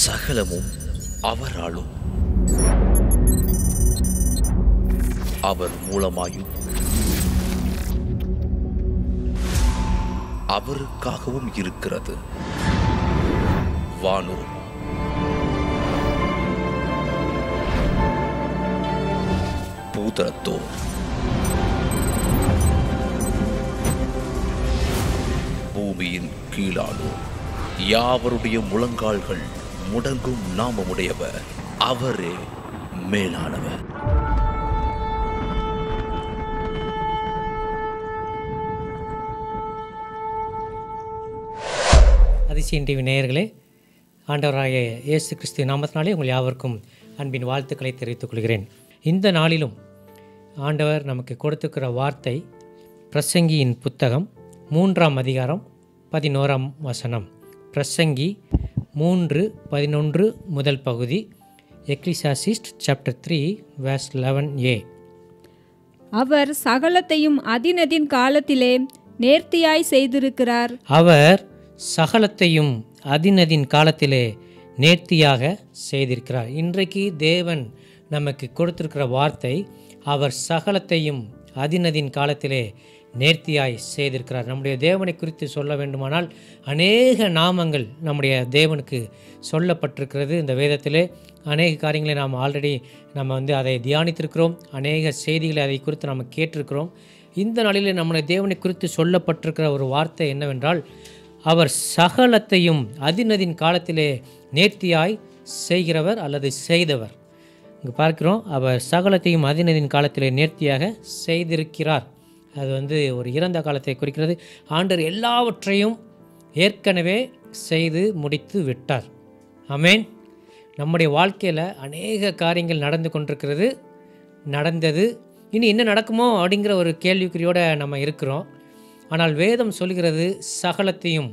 சகலமும் அவராலும் அவர் மூலமாயும் அவருக்காகவும் இருக்கிறது. வானோர் பூதரத்தோர் பூமியின் கீழானோர் யாவருடைய முழங்கால்கள் முடங்கும் நாமமுடையவர் அவரே மேலானவர். அதிசயம் டிவி நேயர்களே, ஆண்டவராகிய இயேசு கிறிஸ்து நாமத்தினாலே உங்கள் யாவருக்கும் அன்பின் வாழ்த்துக்களை தெரிவித்துக் கொள்கிறேன். இந்த நாளிலும் ஆண்டவர் நமக்கு கொடுத்துக்கிற வார்த்தை பிரசங்கியின் புத்தகம் 3ஆம் அதிகாரம் 11ஆம் வசனம். பிரசங்கி 3:11 முதல் பகுதி. Ecclesiastes chapter 3 verse 11a. அவர் சகலத்தையும் அதினதின் காலத்திலே நேர்த்தியாய் செய்திருக்கிறார். அவர் சகலத்தையும் அதினதின் காலத்திலே நேர்த்தியாக செய்திருக்கிறார். இன்றைக்கு தேவன் நமக்கு கொடுத்திருக்கிற வார்த்தை, அவர் சகலத்தையும் அதினதின் காலத்திலே நேர்த்தியாய் செய்திருக்கிறார். நம்முடைய தேவனை குறித்து சொல்ல வேண்டுமானால் அநேக நாமங்கள் நம்முடைய தேவனுக்கு சொல்லப்பட்டிருக்கிறது. இந்த வேதத்திலே அநேக காரியங்களை நாம் ஆல்ரெடி அதை தியானித்திருக்கிறோம். அநேக செய்திகளை அதை குறித்து நாம் கேட்டிருக்கிறோம். இந்த நாளிலே நம்முடைய தேவனை குறித்து சொல்லப்பட்டிருக்கிற ஒரு வார்த்தை என்னவென்றால், அவர் சகலத்தையும் அதினதின் காலத்திலே நேர்த்தியாய் செய்கிறவர் அல்லது செய்தவர். இங்கே பார்க்கிறோம், அவர் சகலத்தையும் அதினதின் காலத்திலே நேர்த்தியாக செய்திருக்கிறார். அது ஒரு இறந்த காலத்தை குறிக்கிறது. ஆண்டவர் எல்லாவற்றையும் ஏற்கனவே செய்து முடித்து விட்டார். ஆமென். நம்முடைய வாழ்க்கையில் அநேக காரியங்கள் நடந்து கொண்டிருக்கிறது, நடந்தது, இனி என்ன நடக்குமோ அப்படிங்கிற ஒரு கேள்விக்குறியோடு நம்ம இருக்கிறோம். ஆனால் வேதம் சொல்கிறது, சகலத்தையும்,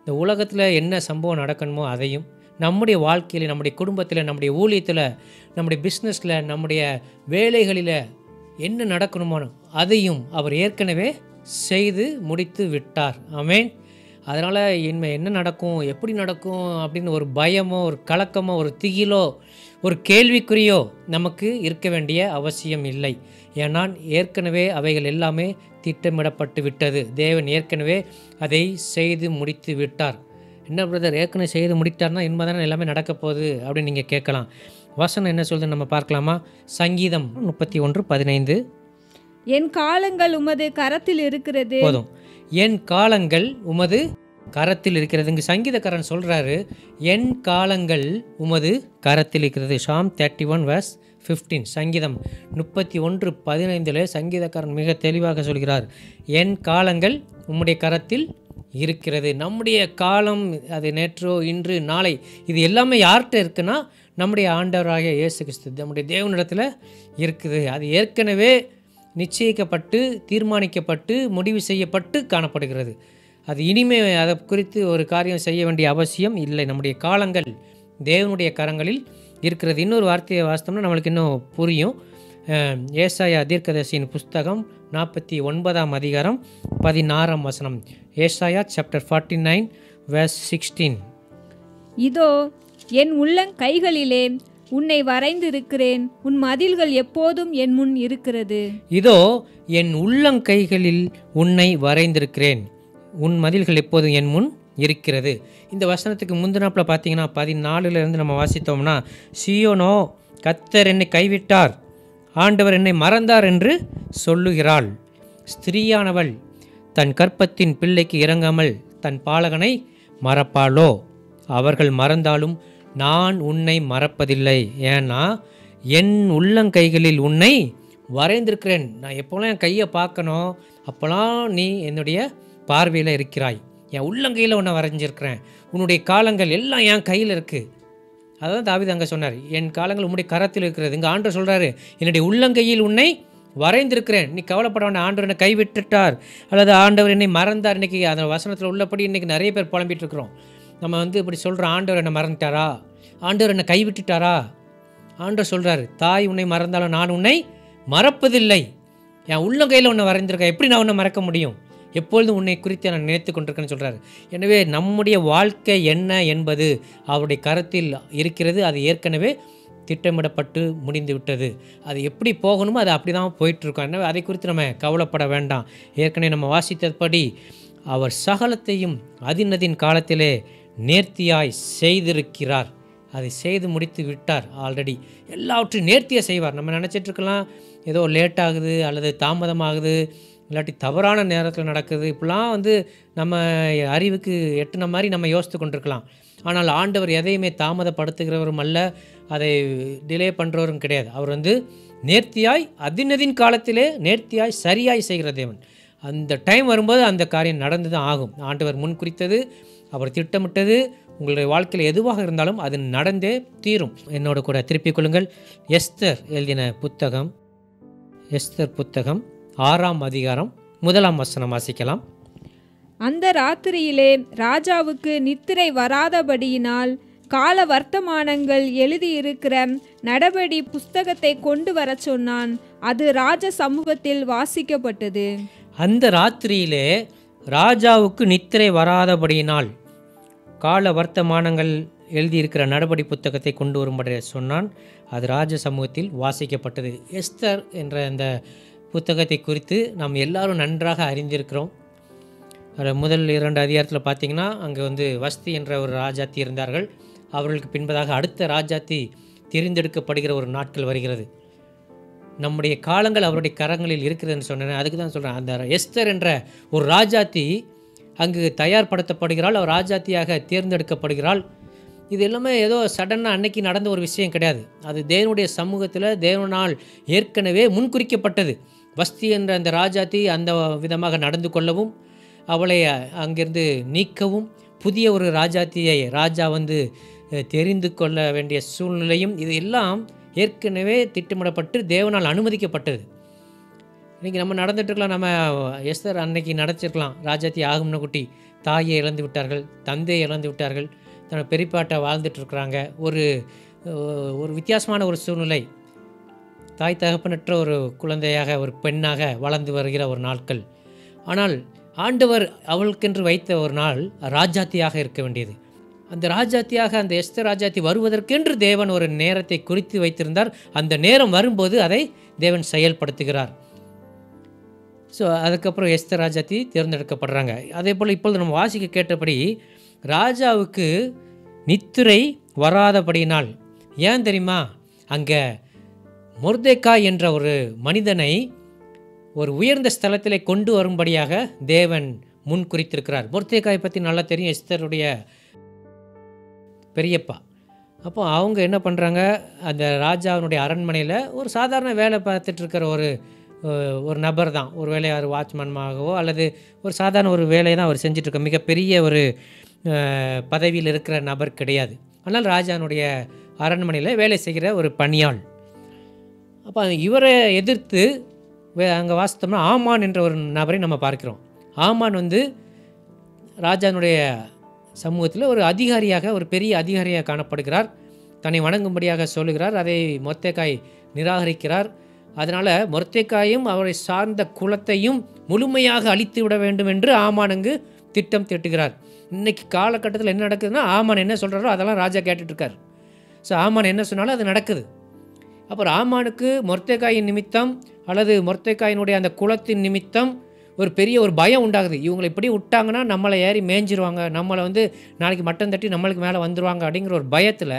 இந்த உலகத்தில் என்ன சம்பவம் நடக்கணுமோ அதையும், நம்முடைய வாழ்க்கையில், நம்முடைய குடும்பத்தில், நம்முடைய ஊழியத்தில், நம்முடைய பிஸ்னஸில், நம்முடைய வேலைகளில் என்ன நடக்கணுமோ அதையும் அவர் ஏற்கனவே செய்து முடித்து விட்டார். ஆமென். அதனால் என்ன நடக்கும், எப்படி நடக்கும் அப்படின்னு ஒரு பயமோ, ஒரு கலக்கமோ, ஒரு திகிலோ, ஒரு கேள்விக்குறியோ நமக்கு இருக்க வேண்டிய அவசியம் இல்லை. ஏனால் ஏற்கனவே அவைகள் எல்லாமே திட்டமிடப்பட்டு விட்டது. தேவன் ஏற்கனவே அதை செய்து முடித்து விட்டார். என்ன பிரதர், ஏற்கனவே செய்து முடித்தார்னா இனிமேதானே எல்லாமே நடக்க போகுது அப்படின்னு நீங்கள் கேட்கலாம். வசனம் என்ன சொல்லுது நம்ம பார்க்கலாமா? சங்கீதம் 31:15. என் காலங்கள் உமது கரத்தில் இருக்கிறது. போதும், என் காலங்கள் உமது கரத்தில் இருக்கிறது. இங்கே சங்கீதக்காரன் சொல்கிறாரு, என் காலங்கள் உமது கரத்தில் இருக்கிறது. Psalm 31 verse 15. சங்கீதம் 31:15 சங்கீதக்காரன் மிக தெளிவாக சொல்கிறார், என் காலங்கள் உம்முடைய கரத்தில் இருக்கிறது. நம்முடைய காலம், அது நேற்றோ இன்று நாளை, இது எல்லாமே யார்கிட்ட இருக்குன்னா நம்முடைய ஆண்டவராகிய இயேசு கிறிஸ்து, நம்முடைய தேவனிடத்தில் இருக்குது. அது ஏற்கனவே நிச்சயிக்கப்பட்டு, தீர்மானிக்கப்பட்டு, முடிவு செய்யப்பட்டு காணப்படுகிறது. அது இனிமே அதை குறித்து ஒரு காரியம் செய்ய வேண்டிய அவசியம் இல்லை. நம்முடைய காலங்கள் தேவனுடைய கரங்களில் இருக்கிறது. இன்னொரு வார்த்தையை வாசித்தோம்னா நம்மளுக்கு இன்னும் புரியும். ஏசாயா தீர்க்கதரிசியின் புஸ்தகம் 49ஆம் அதிகாரம் 16ஆம் வசனம். ஏசாயா சாப்டர் 49 verse 16. இதோ என் உள்ளங்கைகளிலே உன்னை வரைந்திருக்கிறேன், உன் மதில்கள் எப்போதும் என் முன் இருக்கிறது. இதோ என் உள்ளங்கைகளில் உன்னை வரைந்திருக்கிறேன், உன் மதில்கள் எப்போதும் என் முன் இருக்கிறது. இந்த வசனத்துக்கு முந்தினாப்பில் பார்த்தீங்கன்னா 14 நம்ம வாசித்தோம்னா, சீயோனோ கர்த்தர் என்னை கைவிட்டார், ஆண்டவர் என்னை மறந்தார் என்று சொல்லுகிறாள். ஸ்திரீயானவள் தன் கற்பத்தின் பிள்ளைக்கு இறங்காமல் தன் பாலகனை மறப்பாளோ? அவர்கள் மறந்தாலும் நான் உன்னை மறப்பதில்லை. ஏன்னா என் உள்ளங்கைகளில் உன்னை வரைந்திருக்கிறேன். நான் எப்போலாம் என் கையை பார்க்கணும், அப்போலாம் நீ என்னுடைய பார்வையில் இருக்கிறாய். என் உள்ளங்கையில் உன்னை வரைஞ்சிருக்கிறேன், உன்னுடைய காலங்கள் எல்லாம் என் கையில் இருக்குது. அதான் தாவீது அங்கே சொன்னார், என் காலங்கள் உன்னுடைய கரத்தில் இருக்கிறது. இங்கே ஆண்டவர் சொல்கிறாரு, என்னுடைய உள்ளங்கையில் உன்னை வரைந்திருக்கிறேன், நீ கவலைப்பட வேண்டாம், ஆண்டவர் என்னை கைவிட்டுட்டார் அல்லது ஆண்டவர் என்னை மறந்தார். இன்றைக்கி அந்த வசனத்தில் உள்ளபடி இன்றைக்கி நிறைய பேர் புலம்பிகிட்டு இருக்கிறோம். நம்ம இப்படி சொல்கிறோம், ஆண்டவர் என்னை மறந்துட்டாரா, ஆண்டவர் என்னை கைவிட்டுட்டாரா? ஆண்டவர் சொல்கிறாரு, தாய் உன்னை மறந்தாலும் நான் உன்னை மறப்பதில்லை. என் உள்ளங்கையில் உன்னை வரைந்திருக்கேன், எப்படி நான் உன்னை மறக்க முடியும்? எப்பொழுதும் உன்னை குறித்து நான் நினைத்து கொண்டிருக்கேன்னு சொல்கிறார். எனவே நம்முடைய வாழ்க்கை என்ன என்பது அவருடைய கரத்தில் இருக்கிறது. அது ஏற்கனவே திட்டமிடப்பட்டு முடிந்து விட்டது. அது எப்படி போகணுமோ அது அப்படி தான் போயிட்டுருக்கோம். எனவே அதை குறித்து நம்ம கவலைப்பட வேண்டாம். ஏற்கனவே நம்ம வாசித்தபடி அவர் சகலத்தையும் அதினதின் காலத்திலே நேர்த்தியாய் செய்திருக்கிறார். அதை செய்து முடித்து விட்டார். ஆல்ரெடி எல்லாவற்றையும் நேர்த்தியாக செய்வார். நம்ம நினச்சிட்ருக்கலாம் ஏதோ லேட் ஆகுது அல்லது தாமதமாகுது, இல்லாட்டி தவறான நேரத்தில் நடக்குது, இப்படிலாம் நம்ம அறிவுக்கு எட்டுன மாதிரி நம்ம யோசித்து கொண்டிருக்கலாம். ஆனால் ஆண்டவர் எதையுமே தாமதப்படுத்துகிறவரும் அல்ல, அதை டிலே பண்ணுறவரும் கிடையாது. அவர் நேர்த்தியாய் அதினதின் காலத்திலே நேர்த்தியாய் சரியாய் செய்கிற தேவன். அந்த டைம் வரும்போது அந்த காரியம் நடந்து தான் ஆகும். ஆண்டவர் முன் குறித்தது, அவர் திட்டமிட்டது, உங்களுடைய வாழ்க்கையில் எதுவாக இருந்தாலும் அது நடந்தே தீரும். என்னோட கூட திருப்பிக் கொள்ளுங்கள். எஸ்தர் எழுதின புத்தகம், எஸ்தர் புத்தகம் 6ஆம் அதிகாரம் 1ஆம் வசனம் வாசிக்கலாம். அந்த ராத்திரியிலே ராஜாவுக்கு நித்திரை வராதபடியினால் கால வர்த்தமானங்கள் எழுதியிருக்கிற நடபடி புஸ்தகத்தை கொண்டு வர சொன்னான். அது ராஜ சமூகத்தில் வாசிக்கப்பட்டது. அந்த ராத்திரியிலே ராஜாவுக்கு நித்திரை வராதபடியினால் கால வர்த்தமானங்கள் எழுதியிருக்கிற நடபடி புத்தகத்தை கொண்டு வரும்படி சொன்னான். அது ராஜ சமூகத்தில் வாசிக்கப்பட்டது. எஸ்தர் என்ற அந்த புத்தகத்தை குறித்து நாம் எல்லாரும் நன்றாக அறிந்திருக்கிறோம். அதில் முதல் 2 அதிகாரத்தில் பார்த்திங்கன்னா அங்கே வஸ்தி என்ற ஒரு ராஜாத்தி இருந்தார்கள். அவர்களுக்கு பின்பதாக அடுத்த ராஜாத்தி தெரிந்தெடுக்கப்படுகிற ஒரு நாட்கள் வருகிறது. நம்முடைய காலங்கள் அவருடைய கரங்களில் இருக்கிறதுன்னு சொன்னேன். அதுக்கு தான் சொல்கிறேன், அந்த எஸ்தர் என்ற ஒரு ராஜாத்தி அங்கு தயார்படுத்தப்படுகிறாள். அவர் ராஜாத்தியாக தேர்ந்தெடுக்கப்படுகிறாள். இது எல்லாமே ஏதோ சடனாக அன்னைக்கு நடந்த ஒரு விஷயம் கிடையாது. அது தேவனுடைய சமூகத்தில் தேவனால் ஏற்கனவே முன்குறிக்கப்பட்டது. வஸ்தி என்ற அந்த ராஜாத்தி அந்த விதமாக நடந்து கொள்ளவும், அவளை அங்கிருந்து நீக்கவும், புதிய ஒரு ராஜாத்தியை ராஜா தெரிந்து கொள்ள வேண்டிய சூழ்நிலையும் இது எல்லாம் ஏற்கனவே திட்டமிடப்பட்டு தேவனால் அனுமதிக்கப்பட்டது. இன்றைக்கி நம்ம நடந்துட்டுருக்கலாம். நம்ம எஸ்தர் அன்னைக்கு நடத்திருக்கலாம். ராஜாத்தி ஆகும்னு குட்டி தாயை இழந்து விட்டார்கள், தந்தையை இழந்து விட்டார்கள், தன்னோட பெரியப்பாட்டை வாழ்ந்துட்டுருக்குறாங்க. ஒரு வித்தியாசமான ஒரு சூழ்நிலை. தாய் தகப்பனற்ற ஒரு குழந்தையாக, ஒரு பெண்ணாக வளர்ந்து வருகிற ஒரு நாட்கள். ஆனால் ஆண்டவர் அவளுக்கென்று வைத்த ஒரு நாள் ராஜாத்தியாக இருக்க வேண்டியது. அந்த ராஜாத்தியாக அந்த எஸ்தர் ராஜாத்தி வருவதற்கென்று தேவன் ஒரு நேரத்தை குறித்து வைத்திருந்தார். அந்த நேரம் வரும்போது அதை தேவன் செயல்படுத்துகிறார். ஸோ அதுக்கப்புறம் எஸ்தர் ராஜாத்தி தேர்ந்தெடுக்கப்படுறாங்க. அதே போல் இப்பொழுது நம்ம வாசிக்க கேட்டபடி ராஜாவுக்கு நித்திரை வராதபடியினால், ஏன் தெரியுமா, அங்கே மொர்தெக்காய் என்ற ஒரு மனிதனை ஒரு உயர்ந்த ஸ்தலத்திலே கொண்டு வரும்படியாக தேவன் முன் குறித்திருக்கிறார். மொர்தெக்காய் பற்றி நல்லா தெரியும், எஸ்தருடைய பெரியப்பா. அப்போ அவங்க என்ன பண்ணுறாங்க, அந்த ராஜாவினுடைய அரண்மனையில் ஒரு சாதாரண வேலை பார்த்துட்ருக்கிற ஒரு நபர் தான். ஒரு வேலை அவர் வாட்ச்மேனாகவோ அல்லது ஒரு சாதாரண ஒரு வேலையை தான் அவர் செஞ்சிட்ருக்க, மிகப்பெரிய ஒரு பதவியில் இருக்கிற நபர் கிடையாது. ஆனால் ராஜாவினுடைய அரண்மனையில் வேலை செய்கிற ஒரு பணியாள். அப்போ இவரை எதிர்த்து அங்கே வாசித்தோம்னா ஆமான் என்ற ஒரு நபரை நம்ம பார்க்கிறோம். ஆமான் ராஜாவினுடைய சமூகத்தில் ஒரு அதிகாரியாக, ஒரு பெரிய அதிகாரியாக காணப்படுகிறார். தன்னை வணங்கும்படியாக சொல்லுகிறார். அதை மொர்தெக்காய் நிராகரிக்கிறார். அதனால் மொர்தெக்காயும் அவரை சார்ந்த குலத்தையும் முழுமையாக அழித்து விட வேண்டும் என்று ஆமான் அங்கு திட்டம் தீட்டுகிறார். இன்றைக்கி காலகட்டத்தில் என்ன நடக்குதுன்னா, ஆமான் என்ன சொல்கிறாரோ அதெல்லாம் ராஜா கேட்டுட்ருக்கார். ஸோ ஆமான் என்ன சொன்னாலும் அது நடக்குது. அப்புறம் ஆமானுக்கு மொர்தெக்காயின் நிமித்தம் அல்லது மொர்தெக்காயினுடைய அந்த குலத்தின் நிமித்தம் ஒரு பெரிய ஒரு பயம் உண்டாகுது. இவங்களை இப்படி விட்டாங்கன்னா நம்மளை ஏறி மேய்ஞ்சிருவாங்க, நம்மளை நாளைக்கு மட்டம் தட்டி நம்மளுக்கு மேலே வந்துடுவாங்க அப்படிங்கிற ஒரு பயத்தில்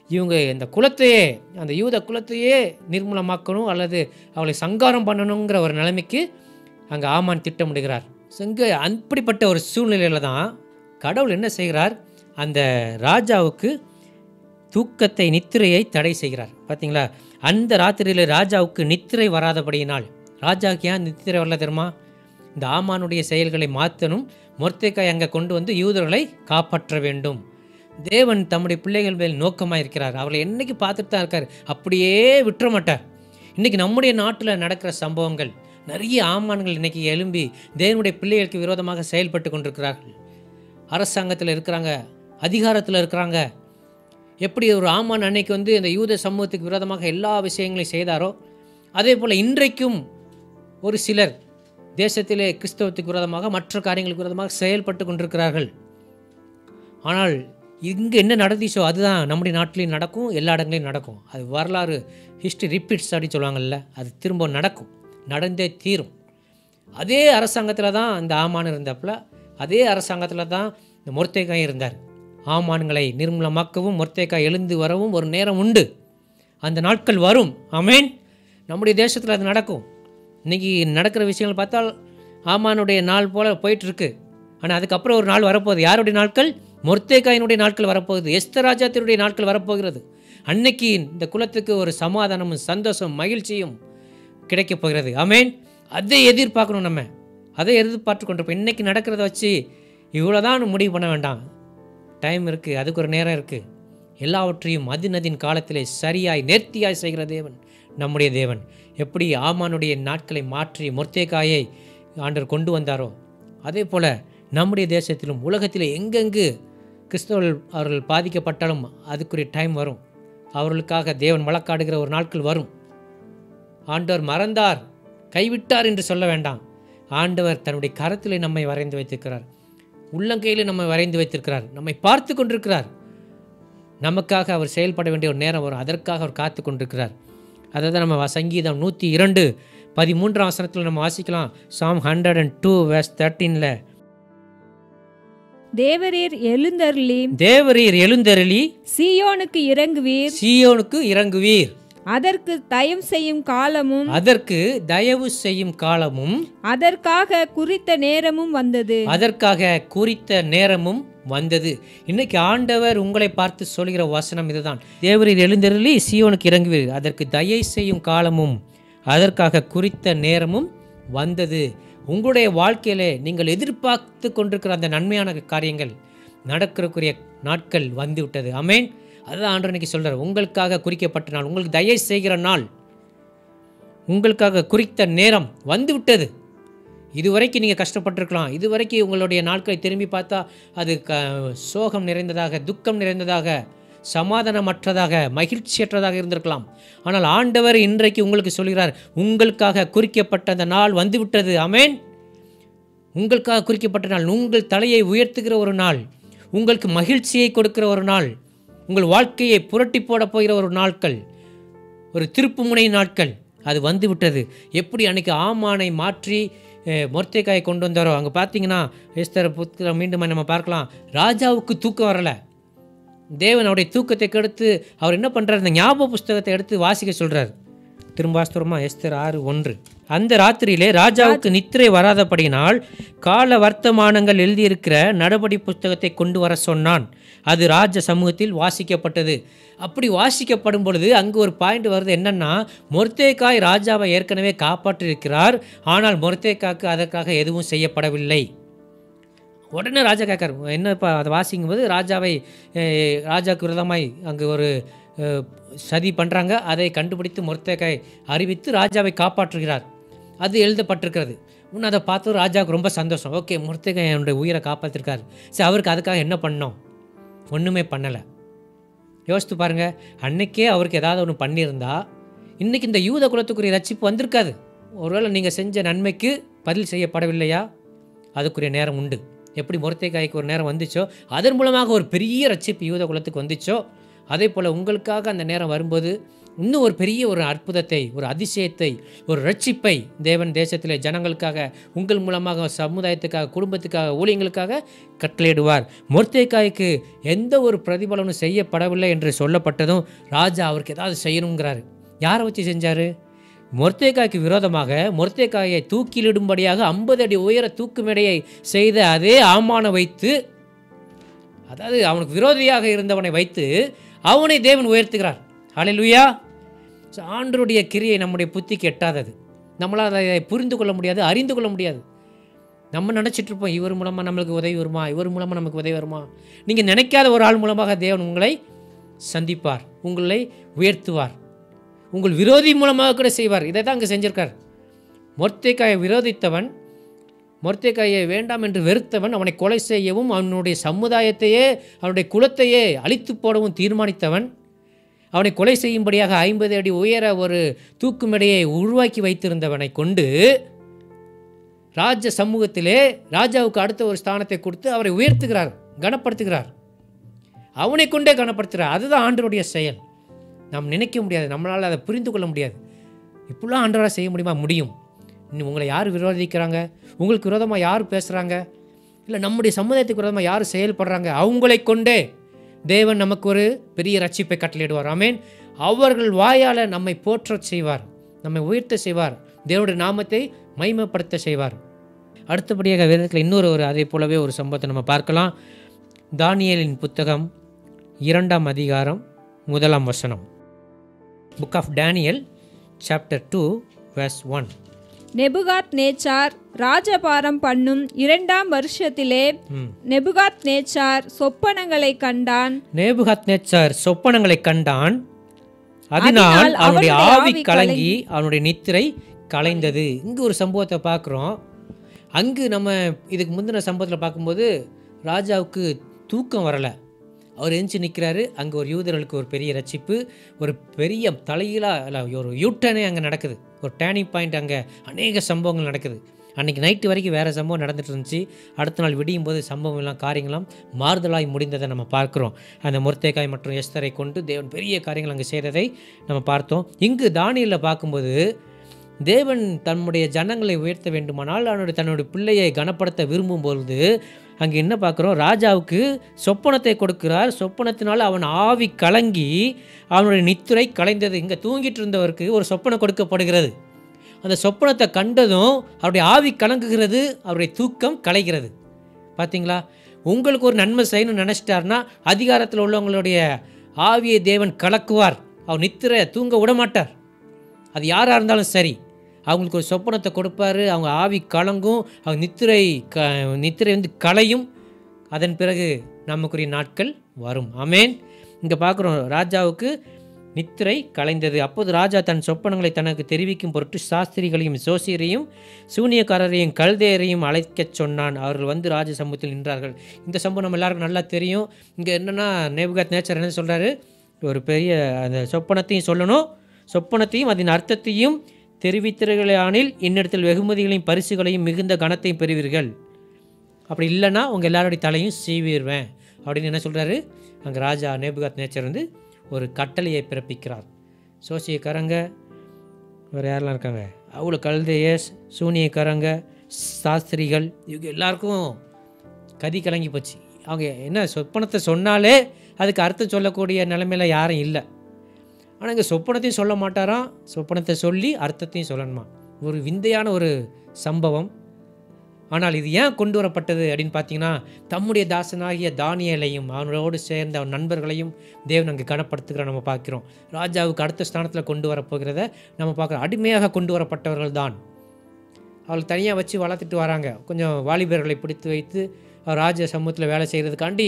இவங்க இந்த குலத்தையே, அந்த யூத குலத்தையே நிர்மூலமாக்கணும் அல்லது அவளை சங்காரம் பண்ணணுங்கிற ஒரு நிலைமைக்கு அங்கே ஆமான் திட்டமிடுகிறார். ஸோ இங்கே அப்படிப்பட்ட ஒரு சூழ்நிலையில் தான் கடவுள் என்ன செய்கிறார், அந்த ராஜாவுக்கு தூக்கத்தை, நித்திரையை தடை செய்கிறார். பார்த்தீங்களா, அந்த ராத்திரியில் ராஜாவுக்கு நித்திரை வராதபடியினால், ராஜாவுக்கு ஏன் நித்திரை வரல தெரியுமா, இந்த ஆமானுடைய செயல்களை மாற்றணும், மொர்தெக்காய் அங்கே கொண்டு யூதர்களை காப்பாற்ற வேண்டும். தேவன் தம்முடைய பிள்ளைகள் மேல் நோக்கமாக இருக்கிறார். அவர்களை என்றைக்கு பார்த்துட்டு தான் இருக்கார், அப்படியே விட்டுற மாட்டார். இன்றைக்கி நம்முடைய நாட்டில் நடக்கிற சம்பவங்கள், நிறைய ஆமான்கள் இன்றைக்கி எழும்பி தேவனுடைய பிள்ளைகளுக்கு விரோதமாக செயல்பட்டு கொண்டிருக்கிறார்கள். அரசாங்கத்தில் இருக்கிறாங்க, அதிகாரத்தில் இருக்கிறாங்க. எப்படி ஒரு ஆமான் அன்னைக்கு இந்த யூத சமூகத்துக்கு விரோதமாக எல்லா விஷயங்களையும் செய்தாரோ, அதே போல் இன்றைக்கும் ஒரு சிலர் தேசத்திலே கிறிஸ்தவத்துக்கு விரோதமாக மற்ற காரியங்களுக்கு விரோதமாக செயல்பட்டு கொண்டிருக்கிறார்கள். ஆனால் இங்கே என்ன நடந்துச்சோ அதுதான் நம்முடைய நாட்டிலையும் நடக்கும், எல்லா இடங்களையும் நடக்கும். அது வரலாறு, ஹிஸ்ட்ரி ரிப்பீட்ஸ் அப்படின்னு சொல்லுவாங்கள்ல, அது திரும்ப நடக்கும், நடந்தே தீரும். அதே அரசாங்கத்தில் தான் இந்த ஆமான் இருந்தப்பல, அதே அரசாங்கத்தில் தான் இந்த மொர்தெகாய் இருந்தார். ஆமான்களை நிர்மூலமாக்கவும் மொர்தெகாய் எழுந்து வரவும் ஒரு நேரம் உண்டு. அந்த நாட்கள் வரும். ஆமென். நம்முடைய தேசத்தில் அது நடக்கும். இன்றைக்கி நடக்கிற விஷயங்கள் பார்த்தால் ஆமானுடைய நாள் போல் போயிட்டுருக்கு. ஆனால் அதுக்கப்புறம் ஒரு நாள் வரப்போகுது. யாருடைய நாட்கள்? மொர்தெகாயினுடைய நாட்கள் வரப்போகுது. எஸ்தர் ராஜாத்தினுடைய நாட்கள் வரப்போகிறது. அன்னைக்கு இந்த குலத்துக்கு ஒரு சமாதானமும் சந்தோஷம் மகிழ்ச்சியும் கிடைக்கப் போகிறது. ஆமென். அதை எதிர்பார்க்கணும். நம்ம அதை எதிர்பார்த்து கொண்டிருப்போம். இன்றைக்கி நடக்கிறத வச்சு இவ்வளோதான் முடிவு பண்ண வேண்டாம். டைம் இருக்குது, அதுக்கு ஒரு நேரம் இருக்குது. எல்லாவற்றையும் அதினதின் காலத்திலே சரியாய் நேர்த்தியாய் செய்கிற தேவன் நம்முடைய தேவன். எப்படி ஆமானுடைய நாட்களை மாற்றி மொர்தெகாயை ஆண்டவர் கொண்டு வந்தாரோ, அதே போல் நம்முடைய தேசத்திலும் உலகத்தில் எங்கெங்கு கிறிஸ்தவர்கள் அவர்கள் பாதிக்கப்பட்டாலும் அதுக்குரிய டைம் வரும். அவர்களுக்காக தேவன் வழக்காடுகிற ஒரு நாட்கள் வரும். ஆண்டவர் மறந்தார், கைவிட்டார் என்று சொல்ல வேண்டாம். ஆண்டவர் தன்னுடைய கரத்திலே நம்மை வரைந்து வைத்திருக்கிறார், உள்ளங்கையிலே நம்மை வரைந்து வைத்திருக்கிறார், நம்மை பார்த்து கொண்டிருக்கிறார். நமக்காக அவர் செயல்பட வேண்டிய ஒரு நேரம் வரும். அதற்காக அவர் காத்து கொண்டிருக்கிறார். அதை தான் நம்ம சங்கீதம் 102 13 நம்ம வாசிக்கலாம். சாம் 102 verse 13 தேவரீர் எழுந்தருளி தேவரீர் எழுந்தருளி சீயோனுக்கு இறங்குவீர், சீயோனுக்கு இறங்குவீர். அதற்கு தயவு செய்யும் காலமும், அதற்கு தயவு செய்யும் காலமும், அதற்காக குறித்த நேரமும் வந்தது. அதற்காக குறித்த நேரமும் வந்தது. இன்னைக்கு ஆண்டவர் உங்களை பார்த்து சொல்கிற வசனம் இதுதான். தேவரீர் எழுந்தருளி சீயோனுக்கு இறங்குவீர், அதற்கு தயை செய்யும் காலமும் அதற்காக குறித்த நேரமும் வந்தது. உங்களுடைய வாழ்க்கையிலே நீங்கள் எதிர்பார்த்து கொண்டிருக்கிற அந்த நன்மையான காரியங்கள் நடக்கிறக்குரிய நாட்கள் வந்து விட்டது. ஆமென். அதுதான் ஆண்டவர் இன்னைக்கு சொல்கிறார். உங்களுக்காக குறிக்கப்பட்ட நாள், உங்களுக்கு தயை செய்கிற நாள், உங்களுக்காக குறித்த நேரம் வந்து விட்டது. இதுவரைக்கும் நீங்கள் கஷ்டப்பட்டிருக்கலாம். இதுவரைக்கும் உங்களுடைய நாட்களை திரும்பி பார்த்தா அது சோகம் நிறைந்ததாக, துக்கம் நிறைந்ததாக, சமாதானமற்றதாக, மகிழ்ச்சியற்றதாக இருந்திருக்கலாம். ஆனால் ஆண்டவர் இன்றைக்கு உங்களுக்கு சொல்கிறார், உங்களுக்காக குறிக்கப்பட்ட அந்த நாள் வந்துவிட்டது. ஆமென். உங்களுக்காக குறிக்கப்பட்ட நாள், உங்கள் தலையை உயர்த்துகிற ஒரு நாள், உங்களுக்கு மகிழ்ச்சியை கொடுக்கிற ஒரு நாள், உங்கள் வாழ்க்கையை புரட்டி போட போகிற ஒரு நாட்கள், ஒரு திருப்புமுனை நாட்கள் அது வந்துவிட்டது. எப்படி அன்றைக்கி ஆமானை மாற்றி மொர்தெகாயை கொண்டு வந்தாரோ, அங்கே பார்த்தீங்கன்னா எஸ்தர் புத்தகம் மீண்டும் நம்ம பார்க்கலாம். ராஜாவுக்கு தூக்கம் வரலை. தேவன் அவருடைய தூக்கத்தை கெடுத்து அவர் என்ன பண்ணுறார்? இந்த ஞாபக புஸ்தகத்தை எடுத்து வாசிக்க சொல்கிறார். திரும்ப வாஸ்தவமா எஸ்தர் 6:1. அந்த ராத்திரியிலே ராஜாவுக்கு நித்திரை வராதபடியினால் கால வர்த்தமானங்கள் எழுதியிருக்கிற நடபடி புஸ்தகத்தை கொண்டு வர சொன்னான். அது ராஜ சமூகத்தில் வாசிக்கப்பட்டது. அப்படி வாசிக்கப்படும் பொழுது அங்கு ஒரு பாயிண்ட் வருது. என்னன்னா, மொர்தெகாய் ராஜாவை ஏற்கனவே காப்பாற்றியிருக்கிறார். ஆனால் மொர்தெகாய்க்கு அதற்காக எதுவும் செய்யப்படவில்லை. உடனே ராஜா கேட்கார், என்னப்பா அதை வாசிக்கும்போது ராஜாவுக்கு விரோதமாய் அங்கு ஒரு சதி பண்ணுறாங்க. அதை கண்டுபிடித்து மொர்தெகாய் அறிவித்து ராஜாவை காப்பாற்றுகிறார். அது எழுதப்பட்டிருக்கிறது. இன்னும் அதை பார்த்து ராஜாவுக்கு ரொம்ப சந்தோஷம். ஓகே, மொர்தெகாய் என்னுடைய உயிரை காப்பாற்றிருக்கார். சரி, அவருக்கு அதுக்காக என்ன பண்ணோம்? ஒன்றுமே பண்ணலை. யோசித்து பாருங்கள். அன்னைக்கே அவருக்கு ஏதாவது ஒன்று பண்ணியிருந்தா இன்றைக்கி இந்த யூத குலத்துக்குரிய ரட்சிப்பு வந்திருக்காது. ஒருவேளை நீங்கள் செஞ்ச நன்மைக்கு பதில் செய்யப்படவில்லையா? அதுக்குரிய நேரம் உண்டு. எப்படி மொர்தெகாய்க்கு ஒரு நேரம் வந்துச்சோ, அதன் மூலமாக ஒரு பெரிய ரட்சிப்பு யூத குலத்துக்கு வந்துச்சோ, அதே போல் உங்களுக்காக அந்த நேரம் வரும்போது இன்னும் ஒரு பெரிய ஒரு அற்புதத்தை, ஒரு அதிசயத்தை, ஒரு ரட்சிப்பை தேவன் தேசத்திலே ஜனங்களுக்காக, உங்கள் மூலமாக, சமுதாயத்துக்காக, குடும்பத்துக்காக, ஊழியங்களுக்காக கட்டளையிடுவார். மொர்தெகாய்க்கு எந்த ஒரு பிரதிபலனும் செய்யப்படவில்லை என்று சொல்லப்பட்டதும் ராஜா அவருக்கு ஏதாவது செய்யணுங்கிறாரு. யாரை வச்சு செஞ்சார்? மொர்தெகாய்க்கு விரோதமாக மொர்தெகாயை தூக்கிலிடும்படியாக 50 அடி உயர தூக்கு மேடையை செய்த அதே ஆமானை வைத்து, அதாவது அவனுக்கு விரோதியாக இருந்தவனை வைத்து அவனை தேவன் உயர்த்துகிறார். ஹல்லேலூயா. ஆண்டவருடைய கிரியை நம்முடைய புத்திக்கு எட்டாதது. நம்மளால் அதை புரிந்து கொள்ள முடியாது, அறிந்து கொள்ள முடியாது. நம்ம நினச்சிட்டு இருப்போம், இவர் மூலமாக நம்மளுக்கு உதவி வருமா, இவர் மூலமாக நமக்கு உதவி வருமா. நீங்கள் நினைக்காத ஒரு ஆள் மூலமாக தேவன் உங்களை சந்திப்பார், உங்களை உயர்த்துவார், உங்கள் விரோதி மூலமாக கூட செய்வார். இதை தான் அங்கே செஞ்சிருக்கார். மொர்தெகாயை விரோதித்தவன், மொர்தெகாயை வேண்டாம் என்று வெறுத்தவன், அவனை கொலை செய்யவும் அவனுடைய சமுதாயத்தையே அவனுடைய குலத்தையே அழித்து போடவும் தீர்மானித்தவன், அவனை கொலை செய்யும்படியாக 50 அடி உயர ஒரு தூக்குமேடையை உருவாக்கி வைத்திருந்தவனை கொண்டு ராஜ சமூகத்திலே ராஜாவுக்கு அடுத்த ஒரு ஸ்தானத்தை கொடுத்து அவரை உயர்த்துகிறார், கனப்படுத்துகிறார். அவனை கொண்டே கனப்படுத்துகிறார். அதுதான் ஆண்டவருடைய செயல். நாம் நினைக்க முடியாது, நம்மளால் அதை புரிந்து கொள்ள முடியாது. இப்படிலாம் ஆண்டவராக செய்ய முடியுமா? முடியும். இன்னும் உங்களை யார் விரோதிக்கிறாங்க, உங்களுக்கு விரோதமாக யார் பேசுகிறாங்க, இல்லை நம்முடைய சமுதாயத்துக்கு விரோதமாக யார் செயல்படுறாங்க, அவங்களை கொண்டே தேவன் நமக்கு ஒரு பெரிய ரட்சிப்பை கட்டளையிடுவார். ஆமேன். அவர்கள் வாயால் நம்மை போற்றச் செய்வார், நம்மை உயர்த்த செய்வார், தேவனுடைய நாமத்தை மகிமைப்படுத்த செய்வார். அடுத்தபடியாக வேதத்தில் இன்னொரு அதே போலவே ஒரு சம்பவத்தை நம்ம பார்க்கலாம். தானியேலின் புத்தகம் 2ஆம் அதிகாரம் 1ஆம் வசனம். Book of Daniel chapter 2 verse 1. Nebuchadnezzar ராஜபாரம் பண்ணும் 2ஆம் வருஷத்திலே நெபுகாத் நேச்சார் சொப்பனங்களை கண்டான். நேபுகாத் நேச்சார் சொப்பனங்களை கண்டான், அதனால் அவனுடைய ஆவி கலங்கி அவனுடைய நித்திரை கலைந்தது. இங்கு ஒரு சம்பவத்தை பார்க்குறோம். அங்கு நம்ம இதுக்கு முந்தின சம்பவத்தில் பார்க்கும்போது ராஜாவுக்கு தூக்கம் வரலை, அவர் எந்திச்சு நிற்கிறாரு. அங்கே ஒரு யூதர்களுக்கு ஒரு பெரிய ரட்சிப்பு, ஒரு பெரிய தலையிலாக ஒரு யூட்டனே அங்கே நடக்குது, ஒரு டேர்னிங் பாயிண்ட். அங்கே அநேக சம்பவங்கள் நடக்குது. அன்றைக்கி நைட்டு வரைக்கும் வேறு சம்பவம் நடந்துட்டு இருந்துச்சு. அடுத்த நாள் விடியும் போது சம்பவம் எல்லாம் காரியங்களாம் மாறுதலாய் முடிந்ததை நம்ம பார்க்குறோம். அந்த மொர்தெகாய் மற்றும் எஸ்தரை கொண்டு தேவன் பெரிய காரியங்கள் அங்கே செய்ததை நம்ம பார்த்தோம். இங்கு தானியேலில் பார்க்கும்போது தேவன் தன்னுடைய ஜனங்களை உயர்த்த வேண்டுமானால் தன்னுடைய பிள்ளையை கனப்படுத்த விரும்பும் பொழுது அங்கே என்ன பார்க்குறோம்? ராஜாவுக்கு சொப்பனத்தை கொடுக்கிறார். சொப்பனத்தினால் அவன் ஆவி கலங்கி அவனுடைய நித்திரை கலைந்தது. இங்கே தூங்கிட்டு இருந்தவருக்கு ஒரு சொப்பனம் கொடுக்கப்படுகிறது. அந்த சொப்பனத்தை கண்டதும் அவருடைய ஆவி கலங்குகிறது, அவருடைய தூக்கம் கலைகிறது. பார்த்தீங்களா? உங்களுக்கு ஒரு நன்மை செய்யணும்னு நினச்சிட்டாருன்னா அதிகாரத்தில் உள்ளவங்களுடைய ஆவியை தேவன் கலக்குவார். அவர் நித்திரை தூங்க விடமாட்டார். அது யாராக இருந்தாலும் சரி, அவங்களுக்கு ஒரு சொப்பனத்தை கொடுப்பார். அவங்க ஆவி கலங்கும், அவங்க நித்திரை கலையும். அதன் பிறகு நமக்குரிய நாட்கள் வரும். ஆமேன். இங்கே பார்க்குறோம், ராஜாவுக்கு நித்திரை கலைந்தது. அப்போது ராஜா தன் சொப்பனங்களை தனக்கு தெரிவிக்கும் பொருட்டு சாஸ்திரிகளையும் சோசியரையும் சூனியக்காரரையும் கல்தேயரையும் அழைக்கச் சொன்னான். அவர்கள் வந்து ராஜ சமூகத்தில் நின்றார்கள். இந்த சம்பவம் நம்ம எல்லாருக்கும் நல்லா தெரியும். இங்கே என்னென்னா நேபுகாத் நேச்சர் என்ன சொல்கிறாரு? ஒரு பெரிய அந்த சொப்பனத்தையும் சொல்லணும், சொப்பனத்தையும் அதன் அர்த்தத்தையும் தெரிவித்தீர்களானில் என்னிடத்தில் வெகுமதிகளையும் பரிசுகளையும் மிகுந்த கனத்தையும் பெறுவீர்கள். அப்படி இல்லைன்னா உங்கள் எல்லாருடைய தலையும் சீவிடுவேன் அப்படின்னு என்ன சொல்கிறாரு? அங்கே ராஜா நேபுகாத் நேச்சர் வந்து ஒரு கட்டளையை பிறப்பிக்கிறார். சோசியக்காரங்க வேறு யாரெல்லாம் இருக்காங்க, அவ்வளோ கல்தேயஸ், சூனியக்காரங்க, சாஸ்திரிகள், இவங்க எல்லாருக்கும் கதி கலங்கி போச்சு. அவங்க என்ன சொப்பனத்தை சொன்னாலே அதுக்கு அர்த்தம் சொல்லக்கூடிய நிலைமையில் யாரும் இல்லை. ஆனால் இங்கே சொப்பனத்தையும் சொல்ல மாட்டாராம், சொப்பனத்தை சொல்லி அர்த்தத்தையும் சொல்லணுமா. ஒரு விந்தையான ஒரு சம்பவம். ஆனால் இது ஏன் கொண்டு வரப்பட்டது அப்படின்னு பார்த்தீங்கன்னா, தம்முடைய தாசனாகிய தானியேலையும் அவனோடு சேர்ந்த அவன் நண்பர்களையும் தேவன் அங்கே கனப்படுத்துகிற நம்ம பார்க்கிறோம். ராஜாவுக்கு அடுத்த ஸ்தானத்தில் கொண்டு வரப்போகிறத நம்ம பார்க்குறோம். அடிமையாக கொண்டு வரப்பட்டவர்கள் தான். அவள் தனியாக வச்சு வளர்த்துட்டு வராங்க. கொஞ்சம் வாலிபர்களை பிடித்து வைத்து அவர் ராஜ சமூகத்தில் வேலை செய்கிறதுக்காண்டி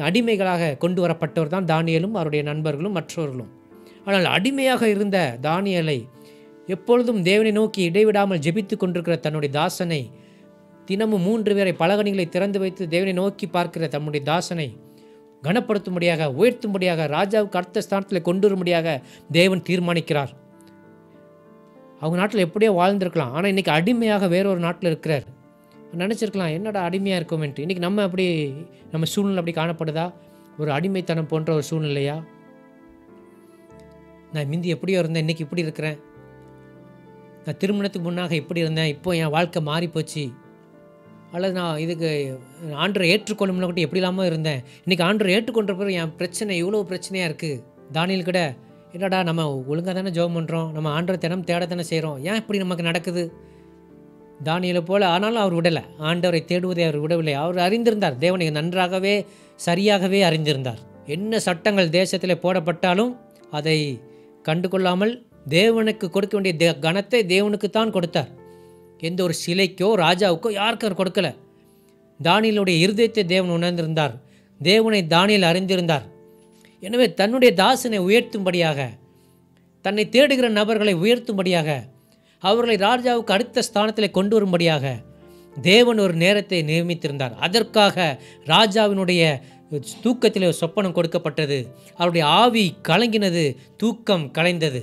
அடிமைகளாக கொண்டு வரப்பட்டவர் தான் தானியேலும் அவருடைய நண்பர்களும் மற்றவர்களும். ஆனால் அடிமையாக இருந்த தானியேலை எப்பொழுதும் தேவனை நோக்கி இடைவிடாமல் ஜெபித்து கொண்டிருக்கிற தன்னுடைய தாசனை, தினமும் 3 பேரை பலகணிகளை திறந்து வைத்து தேவனை நோக்கி பார்க்கிற தம்முடைய தாசனை கனப்படுத்தும்படியாக, உயர்த்தும்படியாக, ராஜாவுக்கு அடுத்த ஸ்தானத்தில் கொண்டு வரும்படியாக தேவன் தீர்மானிக்கிறார். அவங்க நாட்டில் எப்படியோ வாழ்ந்திருக்கலாம், ஆனால் இன்றைக்கி அடிமையாக வேறொரு நாட்டில் இருக்கிறார். நினச்சிருக்கலாம் என்னடா அடிமையாக இருக்கோமென்ட்டு. இன்றைக்கி நம்ம சூழ்நிலை அப்படி காணப்படுதா? ஒரு அடிமைத்தனம் போன்ற ஒரு சூழ்நிலையா? நான் முந்தி எப்படியோ இருந்தேன், இன்றைக்கி இப்படி இருக்கிறேன். நான் திருமணத்துக்கு முன்னாக இப்படி இருந்தேன், இப்போ என் வாழ்க்கை மாறி போச்சு. அல்லது நான் இதுக்கு ஆண்டரை ஏற்றுக்கொள்ளும்னா கூட எப்படி இல்லாமல் இருந்தேன், இன்றைக்கி ஆண்டரை ஏற்றுக்கொண்ட பிறகு என் பிரச்சனை இவ்வளோ பிரச்சனையாக இருக்குது. தானியேல் கூட என்னடா நம்ம ஒழுங்காக தானே ஜெபம் பண்ணுறோம், நம்ம ஆண்டரை தினம் தேட தானே செய்கிறோம், ஏன் இப்படி நமக்கு நடக்குது? தானியேலை போல் ஆனாலும் அவர் விடலை, ஆண்டவரை தேடுவதை அவர் விடவில்லை. அவர் அறிந்திருந்தார், தேவனை நன்றாகவே சரியாகவே அறிந்திருந்தார். என்ன சட்டங்கள் தேசத்தில் போடப்பட்டாலும் அதை கண்டு கொள்ளாமல் தேவனுக்கு கொடுக்க வேண்டிய கனத்தை தேவனுக்குத்தான் கொடுத்தார். எந்த ஒரு சிலைக்கோ ராஜாவுக்கோ யாருக்கும் அவர் கொடுக்கல. தானியேலுடைய இருதயத்தை தேவன் உணர்ந்திருந்தார், தேவனை தானியேல் அறிந்திருந்தார். எனவே தன்னுடைய தாசனை உயர்த்தும்படியாக, தன்னை தேடுகிற நபர்களை உயர்த்தும்படியாக, அவர்களை ராஜாவுக்கு அடுத்த ஸ்தானத்தில் கொண்டு வரும்படியாக தேவன் ஒரு நேரத்தை நியமித்திருந்தார். அதற்காக ராஜாவினுடைய தூக்கத்தில் ஒரு சொப்பனம் கொடுக்கப்பட்டது. அவருடைய ஆவி கலங்கினது, தூக்கம் கலைந்தது.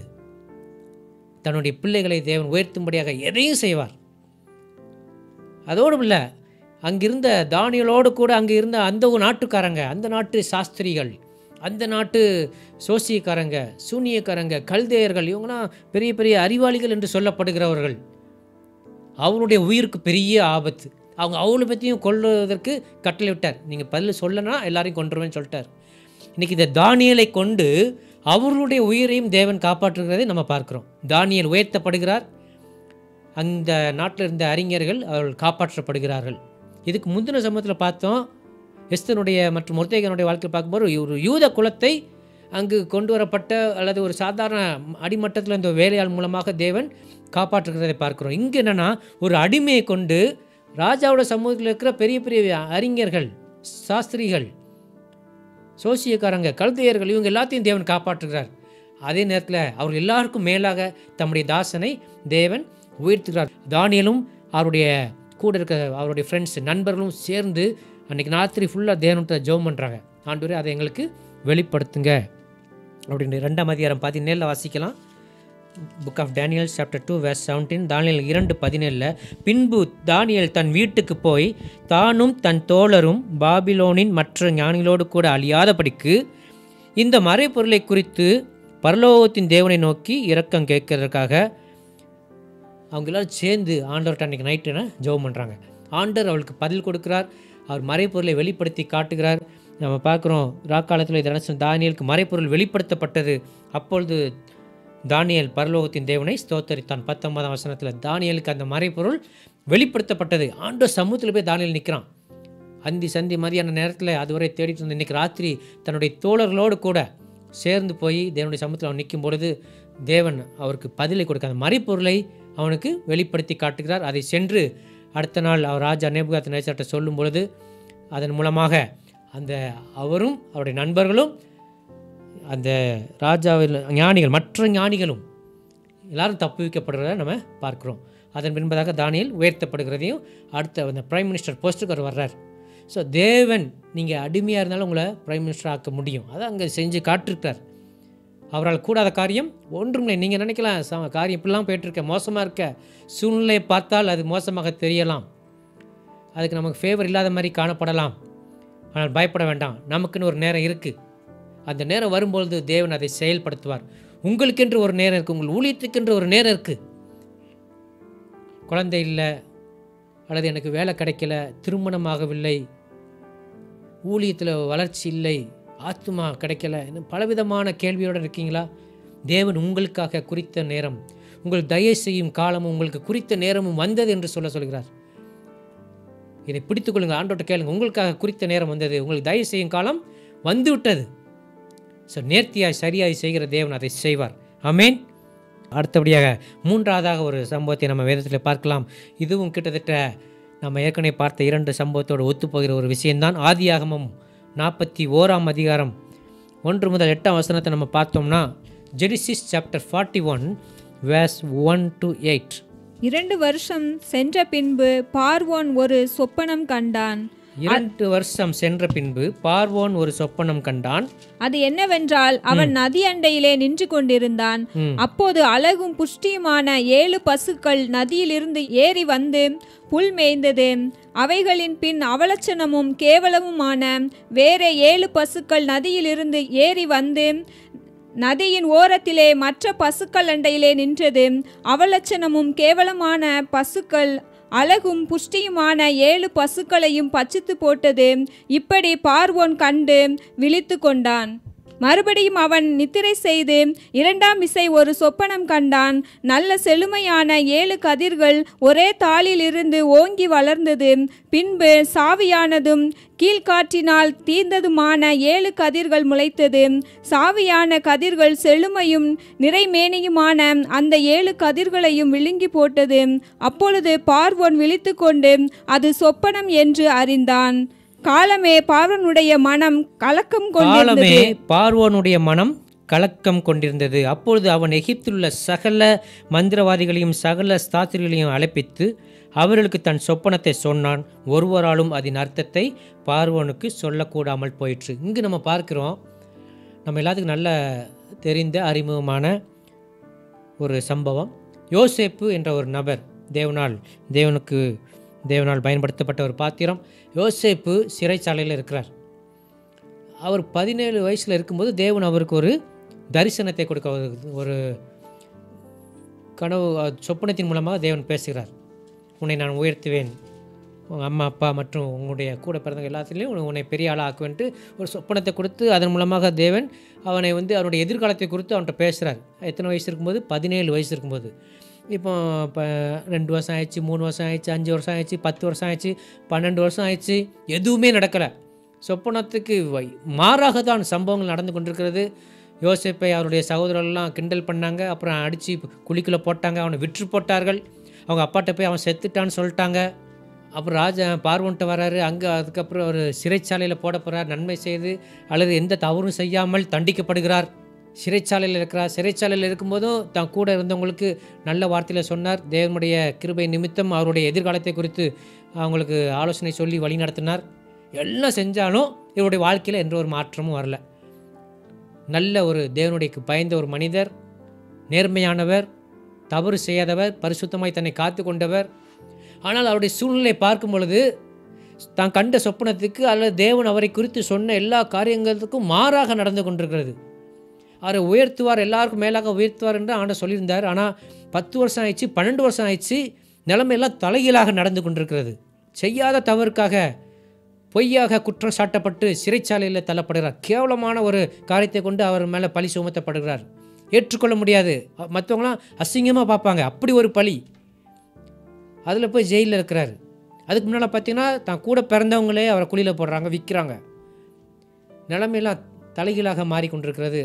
தன்னுடைய பிள்ளைகளை தேவன் உயர்த்தும்படியாக எதையும் செய்வார். அதோடும் இல்லை, அங்கிருந்த தானியலோடு கூட அங்கே இருந்த அந்த ஒரு நாட்டுக்காரங்க, அந்த நாட்டு சாஸ்திரிகள், அந்த நாட்டு சோசியக்காரங்க, சூனியக்காரங்க, கல்தேயர்கள், இவங்களாம் பெரிய பெரிய அறிவாளிகள் என்று சொல்லப்படுகிறவர்கள். அவருடைய உயிருக்கு பெரிய ஆபத்து. அவங்க அவளை பற்றியும் கொல்வதற்கு கட்டளை விட்டார். நீங்கள் பதில் சொல்லனா எல்லாரையும் கொண்டுருவேன்னு சொல்லிட்டார். இன்றைக்கி இந்த தானியலை கொண்டு அவர்களுடைய உயிரையும் தேவன் காப்பாற்றுகிறதை நம்ம பார்க்குறோம். தானியல் உயர்த்தப்படுகிறார், அந்த நாட்டில் இருந்த அறிஞர்கள் அவர்கள் காப்பாற்றப்படுகிறார்கள். இதுக்கு முந்தின சமயத்தில் பார்த்தோம், எஸ்தனுடைய மற்றும் மொர்தெகாயுடைய வாழ்க்கையில் பார்க்கும்போது ஒரு யூத குலத்தை அங்கு கொண்டு வரப்பட்ட அல்லது ஒரு சாதாரண அடிமட்டத்தில் இந்த வேலையாள் மூலமாக தேவன் காப்பாற்றுகிறதை பார்க்குறோம். இங்கே என்னென்னா, ஒரு அடிமையை கொண்டு ராஜாவோட சமூகத்தில் இருக்கிற பெரிய பெரிய அறிஞர்கள், சாஸ்திரிகள், சோசியக்காரங்க, கல்தையர்கள், இவங்க எல்லாத்தையும் தேவன் காப்பாற்றுகிறார். அதே நேரத்தில் அவர்கள் எல்லாருக்கும் மேலாக தம்முடைய தாசனை தேவன் உயர்த்துகிறார். தானியலும் அவருடைய கூட இருக்க அவருடைய ஃப்ரெண்ட்ஸ், நண்பர்களும் சேர்ந்து அன்றைக்கி ராத்திரி ஃபுல்லாக தேவன்கிட்ட ஜெபம் பண்ணுறாங்க. ஆண்டவரே அதை எங்களுக்கு வெளிப்படுத்துங்க அப்படின்னு 2ஆம் அதிகாரம் 17 வாசிக்கலாம். Book of Daniel chapter 2 verse 17. தானியல் 2:17. பின்பு தானியல் தன் வீட்டுக்கு போய் தானும் தன் தோழரும் பாபிலோனின் மற்ற ஞானிகளோடு கூட அழியாதபடிக்கு இந்த மறைப்பொருளை குறித்து பரலோகத்தின் தேவனை நோக்கி இரக்கம் கேட்கறதுக்காக அவங்க எல்லாரும் சேர்ந்து ஆண்டவர்கிட்ட அன்றைக்கி நைட்டுன்னு ஜெபம் பண்ணுறாங்க. ஆண்டவர் அவளுக்கு பதில் கொடுக்குறார். அவர் மறைப்பொருளை வெளிப்படுத்தி காட்டுகிறார். நம்ம பார்க்குறோம், ராக்காலத்தில் இதை நினச்ச தானியலுக்கு மறைப்பொருள் வெளிப்படுத்தப்பட்டது. அப்பொழுது தானியல் பரலோகத்தின் தேவனை ஸ்தோத்தரித்தான். 19ஆம் வசனத்தில் தானியலுக்கு அந்த மறைப்பொருள் வெளிப்படுத்தப்பட்டது. ஆண்டவர் சமூகத்தில் போய் தானியல் நிற்கிறான். அந்தி சந்தி மதியான நேரத்தில் அதுவரை தேடிட்டு இருந்த இன்றைக்கி ராத்திரி தன்னுடைய தோழர்களோடு கூட சேர்ந்து போய் தேவனுடைய சமூகத்தில் அவன் நிற்கும் பொழுது தேவன் அவருக்கு பதிலை கொடுக்க அந்த மறைப்பொருளை அவனுக்கு வெளிப்படுத்தி காட்டுகிறார். அதை சென்று அடுத்த நாள் அவர் ராஜா நேபுகாத்நேச்சார்ட்ட சொல்லும் பொழுது அதன் மூலமாக அந்த அவரும் அவருடைய நண்பர்களும் அந்த ராஜாவில் ஞானிகள், மற்ற ஞானிகளும் எல்லாரும் தப்புவிக்கப்படுறத நம்ம பார்க்குறோம். அதன் பின்பதாக தானியல் உயர்த்தப்படுகிறதையும் அடுத்த அந்த பிரைம் மினிஸ்டர் போஸ்ட்டுக்கு அவர் வர்றார். ஸோ தேவன் நீங்கள் அடிமையாக இருந்தாலும் உங்களை பிரைம் மினிஸ்டர் ஆக்க முடியும். அதை அங்கே செஞ்சு காட்டிருக்கார். அவரால் கூடாத காரியம் ஒன்றும் இல்லை. நீங்கள் நினைக்கலாம் காரியம் இப்படிலாம் போய்ட்டுருக்க, மோசமாக இருக்க சூழ்நிலையை பார்த்தால் அது மோசமாக தெரியலாம், அதுக்கு நமக்கு ஃபேவர் இல்லாத மாதிரி காணப்படலாம். ஆனால் பயப்பட வேண்டாம், நமக்குன்னு ஒரு நேரம் இருக்குது. அந்த நேரம் வரும்பொழுது தேவன் அதை செயல்படுத்துவார். உங்களுக்கென்று ஒரு நேரம் இருக்குது, உங்கள் ஊழியத்துக்கென்று ஒரு நேரம் இருக்குது. குழந்தை இல்லை, அல்லது எனக்கு வேலை கிடைக்கல, திருமணம் ஆகவில்லை, ஊழியத்தில் வளர்ச்சி இல்லை, ஆத்மா கிடைக்கல, இன்னும் பலவிதமான கேள்வியோடு இருக்கீங்களா? தேவன் உங்களுக்காக குறித்த நேரம், உங்கள் தயை செய்யும் காலமும் உங்களுக்கு குறித்த நேரமும் வந்தது என்று சொல்கிறார். இதை பிடித்துக் கொள்ளுங்கள், ஆண்டோட்ட கேளுங்க. உங்களுக்காக குறித்த நேரம் வந்தது, உங்களுக்கு தயை செய்யும் காலம் வந்து விட்டது. ஸோ நேர்த்தியாய் சரியாய் செய்கிற தேவன் அதை செய்வார். ஆமேன். அடுத்தபடியாக 3ஆவதாக ஒரு சம்பவத்தை நம்ம வேதத்தில் பார்க்கலாம். இதுவும் கிட்டத்தட்ட நம்ம ஏற்கனவே பார்த்த 2 சம்பவத்தோடு ஒத்துப்போகிற ஒரு விஷயம்தான். ஆதியாகமம் 41ஆம் அதிகாரம் 1 முதல் 8ஆம் வசனத்தை நம்ம பார்த்தோம்னா, ஜெனிசிஸ் சாப்டர் 41 verse 1 to 8. 2 வருஷம் சென்ற பின்பு பார்வோன் ஒரு சொப்பனம் கண்டான். 2 வருஷம் சென்ற பின்பு பார்வோன் ஒரு சொப்பனம் கண்டான். அது என்னவென்றால், அவன் நதி அண்டையிலே நின்று கொண்டிருந்தான். அப்போது அழகும் புஷ்டியுமான 7 பசுக்கள் நதியிலிருந்து ஏறி வந்து புல் மேய்ந்தது. அவைகளின் பின் அவலட்சணமும் கேவலமுமான வேற 7 பசுக்கள் நதியிலிருந்து ஏறி வந்து நதியின் ஓரத்திலே மற்ற பசுக்கள் அண்டையிலே நின்றது. அவலட்சணமும் கேவலமான பசுக்கள் அழகும் புஷ்டியுமான 7 பசுக்களையும் பச்சித்து போட்டது. இப்படி பார்வோன் கண்டு விழித்து கொண்டான். மறுபடியும் அவன் நித்திரை செய்து 2ஆம் விசை ஒரு சொப்பனம் கண்டான். நல்ல செழுமையான 7 கதிர்கள் ஒரே தாளிலிருந்து ஓங்கி வளர்ந்தது. பின்பு சாவியானதும் கீழ்காற்றினால் தீர்ந்ததுமான 7 கதிர்கள் முளைத்தது. சாவியான கதிர்கள் செழுமையும் நிறைமேனியுமான அந்த 7 கதிர்களையும் விழுங்கி போட்டது. அப்பொழுது பார்வோன் விழித்து கொண்டு அது சொப்பனம் என்று அறிந்தான். காலமே பார்வோனுடைய மனம் கலக்கம் கொண்டிருந்தது. அப்பொழுது அவன் எகிப்தில் உள்ள சகல மந்திரவாதிகளையும் சகல ஸ்தாத்திரிகளையும் அழைப்பித்து அவர்களுக்கு தன் சொப்பனத்தை சொன்னான். ஒருவராலும் அதன் அர்த்தத்தை பார்வோனுக்கு சொல்லக்கூடாமல் போயிற்று. இங்கு நம்ம பார்க்கிறோம், நம்ம எல்லாத்துக்கும் நல்ல தெரிந்த அறிமுகமான ஒரு சம்பவம். யோசேப்பு என்ற ஒரு நபர் தேவனுக்கு தேவனால் பயன்படுத்தப்பட்ட ஒரு பாத்திரம். யோசேப்பு சிறைச்சாலையில் இருக்கிறார். அவர் 17 வயசில் இருக்கும்போது தேவன் அவருக்கு ஒரு தரிசனத்தை கொடுக்க, ஒரு கனவு சொப்பனத்தின் மூலமாக தேவன் பேசுகிறார். உன்னை நான் உயர்த்துவேன், உங்கள் அம்மா அப்பா மற்றும் உங்களுடைய கூட பிறந்தவங்க எல்லாத்துலேயும் உன்னை பெரிய ஆளாக ஆக்குவேன்ட்டு ஒரு சொப்பனத்தை கொடுத்து அதன் மூலமாக தேவன் அவனை அவனுடைய எதிர்காலத்தை குறித்து அவன்கிட்ட பேசுகிறார். எத்தனை வயசு இருக்கும்போது? 17 வயசு இருக்கும்போது. இப்போ 2 வருஷம் ஆயிடுச்சு, 3 வருஷம் ஆயிடுச்சு, 5 வருஷம் ஆயிடுச்சு, 10 வருஷம் ஆயிடுச்சு, 12 வருஷம் ஆயிடுச்சு, எதுவுமே நடக்கலை. சொப்பனத்துக்கு மாறாக தான் சம்பவங்கள் நடந்து கொண்டிருக்கிறது. யோசேப்பை அவருடைய சகோதரர்கள்லாம் கிண்டல் பண்ணாங்க, அப்புறம் அடித்து குழிக்குள்ளே போட்டாங்க, அவனை விற்று போட்டார்கள். அவங்க அப்பாட்ட போய் அவன் செத்துட்டான்னு சொல்லிட்டாங்க. அப்புறம் ராஜா பார்வோன்ட்ட வராரு. அங்கே அதுக்கப்புறம் ஒரு சிறைச்சாலையில் போட போகிறார். நன்மை செய்து அல்லது எந்த தவறும் செய்யாமல் தண்டிக்கப்படுகிறார். சிறைச்சாலையில் இருக்கிறார். சிறைச்சாலையில் இருக்கும்போதும் தான் கூட இருந்தவங்களுக்கு நல்ல வார்த்தையில் சொன்னார். தேவனுடைய கிருபை நிமித்தம் அவருடைய எதிர்காலத்தை குறித்து அவங்களுக்கு ஆலோசனை சொல்லி வழி நடத்தினார். எல்லாம் செஞ்சாலும் இவருடைய வாழ்க்கையில் எந்த ஒரு மாற்றமும் வரல. நல்ல ஒரு தேவனுடைய பயந்த ஒரு மனிதர், நேர்மையானவர், தவறு செய்யாதவர், பரிசுத்தமாய் தன்னை காத்து கொண்டவர். ஆனால் அவருடைய சூழ்நிலை பார்க்கும் பொழுது தான் கண்ட சொப்பனத்துக்கு அல்லது தேவன் அவரை குறித்து சொன்ன எல்லா காரியங்களுக்கும் மாறாக நடந்து கொண்டிருக்கிறது. அவரை உயர்த்துவார், எல்லாருக்கும் மேலாக உயர்த்துவார் என்று ஆண்டவர் சொல்லியிருந்தார். ஆனால் 10 வருஷம் ஆயிடுச்சு, 12 வருஷம் ஆயிடுச்சு, நிலைமையெல்லாம் தலைகீழாக நடந்து கொண்டிருக்கிறது. செய்யாத தவறுக்காக பொய்யாக குற்றம் சாட்டப்பட்டு சிறைச்சாலையில் தள்ளப்படுகிறார். கேவலமான ஒரு காரியத்தை கொண்டு அவர் மேலே பழி சுமத்தப்படுகிறார். ஏற்றுக்கொள்ள முடியாது. மற்றவங்களாம் அசிங்கமாக பார்ப்பாங்க. அப்படி ஒரு பழி. அதில் போய் ஜெயிலில் இருக்கிறார். அதுக்கு முன்னால் பார்த்தீங்கன்னா தான் கூட பிறந்தவங்களே அவரை குழியில் போடுறாங்க, விற்கிறாங்க. நிலைமையெல்லாம் தலைகீழாக மாறிக்கொண்டிருக்கிறது.